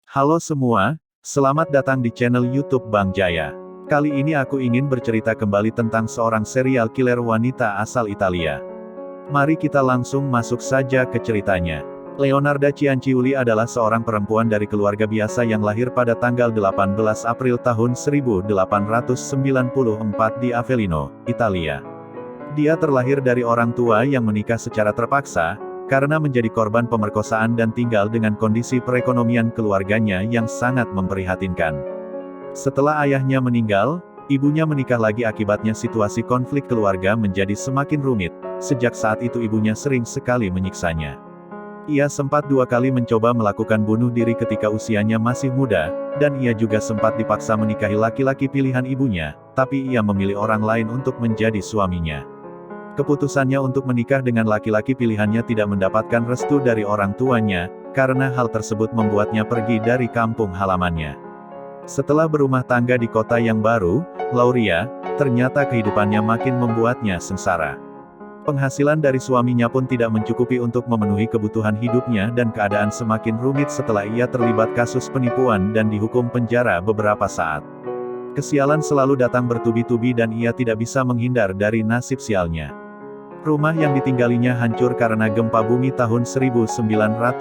Halo semua, selamat datang di channel YouTube Bang Jaya. Kali ini aku ingin bercerita kembali tentang seorang serial killer wanita asal Italia. Mari kita langsung masuk saja ke ceritanya. Leonarda Cianciulli adalah seorang perempuan dari keluarga biasa yang lahir pada tanggal 18 April tahun 1894 di Avellino, Italia. Dia terlahir dari orang tua yang menikah secara terpaksa, karena menjadi korban pemerkosaan dan tinggal dengan kondisi perekonomian keluarganya yang sangat memprihatinkan. Setelah ayahnya meninggal, ibunya menikah lagi akibatnya situasi konflik keluarga menjadi semakin rumit, sejak saat itu ibunya sering sekali menyiksanya. Ia sempat 2 kali mencoba melakukan bunuh diri ketika usianya masih muda, dan ia juga sempat dipaksa menikahi laki-laki pilihan ibunya, tapi ia memilih orang lain untuk menjadi suaminya. Keputusannya untuk menikah dengan laki-laki pilihannya tidak mendapatkan restu dari orang tuanya, karena hal tersebut membuatnya pergi dari kampung halamannya. Setelah berumah tangga di kota yang baru, Lauria, ternyata kehidupannya makin membuatnya sengsara. Penghasilan dari suaminya pun tidak mencukupi untuk memenuhi kebutuhan hidupnya dan keadaan semakin rumit setelah ia terlibat kasus penipuan dan dihukum penjara beberapa saat. Kesialan selalu datang bertubi-tubi dan ia tidak bisa menghindar dari nasib sialnya. Rumah yang ditinggalinya hancur karena gempa bumi tahun 1930.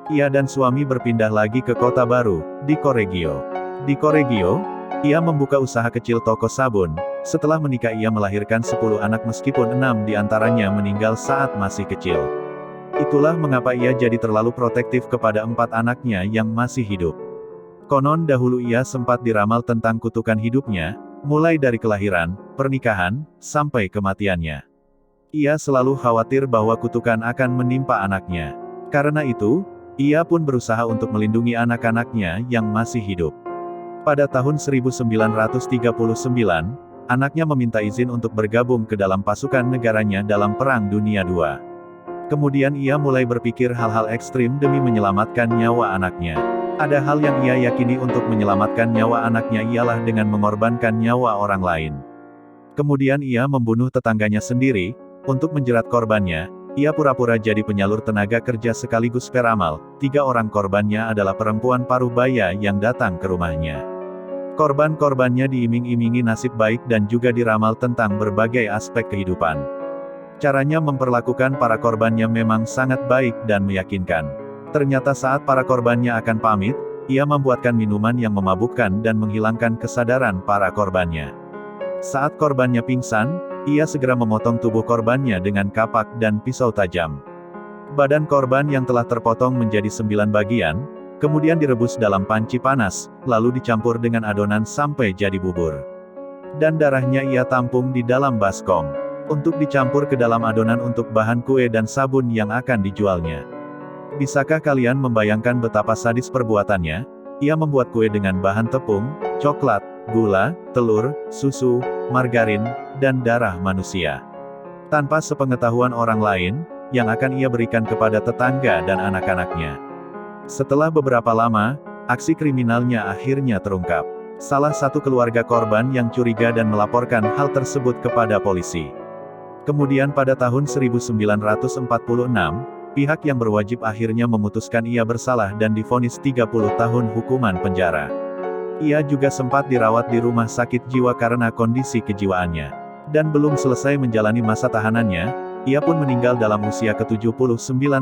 Ia dan suami berpindah lagi ke kota baru, di Correggio. Di Correggio, ia membuka usaha kecil toko sabun. Setelah menikah ia melahirkan 10 anak meskipun 6 diantaranya meninggal saat masih kecil. Itulah mengapa ia jadi terlalu protektif kepada 4 anaknya yang masih hidup. Konon dahulu ia sempat diramal tentang kutukan hidupnya, mulai dari kelahiran, pernikahan, sampai kematiannya. Ia selalu khawatir bahwa kutukan akan menimpa anaknya. Karena itu, ia pun berusaha untuk melindungi anak-anaknya yang masih hidup. Pada tahun 1939, anaknya meminta izin untuk bergabung ke dalam pasukan negaranya dalam Perang Dunia II. Kemudian ia mulai berpikir hal-hal ekstrim demi menyelamatkan nyawa anaknya. Ada hal yang ia yakini untuk menyelamatkan nyawa anaknya ialah dengan mengorbankan nyawa orang lain. Kemudian ia membunuh tetangganya sendiri. Untuk menjerat korbannya, ia pura-pura jadi penyalur tenaga kerja sekaligus peramal. 3 orang korbannya adalah perempuan paruh baya yang datang ke rumahnya. Korban-korbannya diiming-imingi nasib baik dan juga diramal tentang berbagai aspek kehidupan. Caranya memperlakukan para korbannya memang sangat baik dan meyakinkan. Ternyata saat para korbannya akan pamit, ia membuatkan minuman yang memabukkan dan menghilangkan kesadaran para korbannya. Saat korbannya pingsan, ia segera memotong tubuh korbannya dengan kapak dan pisau tajam. Badan korban yang telah terpotong menjadi 9 bagian, kemudian direbus dalam panci panas, lalu dicampur dengan adonan sampai jadi bubur. Dan darahnya ia tampung di dalam baskom, untuk dicampur ke dalam adonan untuk bahan kue dan sabun yang akan dijualnya. Bisakah kalian membayangkan betapa sadis perbuatannya? Ia membuat kue dengan bahan tepung, coklat, gula, telur, susu, margarin, dan darah manusia. Tanpa sepengetahuan orang lain, yang akan ia berikan kepada tetangga dan anak-anaknya. Setelah beberapa lama, aksi kriminalnya akhirnya terungkap. Salah satu keluarga korban yang curiga dan melaporkan hal tersebut kepada polisi. Kemudian pada tahun 1946, pihak yang berwajib akhirnya memutuskan ia bersalah dan divonis 30 tahun hukuman penjara. Ia juga sempat dirawat di rumah sakit jiwa karena kondisi kejiwaannya. Dan belum selesai menjalani masa tahanannya, ia pun meninggal dalam usia ke-79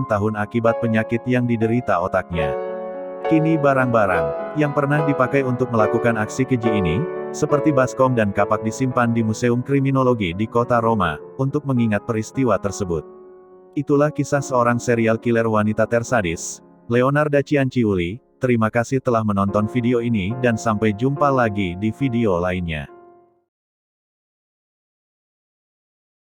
tahun akibat penyakit yang diderita otaknya. Kini barang-barang yang pernah dipakai untuk melakukan aksi keji ini, seperti baskom dan kapak disimpan di Museum Kriminologi di kota Roma, untuk mengingat peristiwa tersebut. Itulah kisah seorang serial killer wanita tersadis, Leonarda Cianciulli. Terima kasih telah menonton video ini dan sampai jumpa lagi di video lainnya.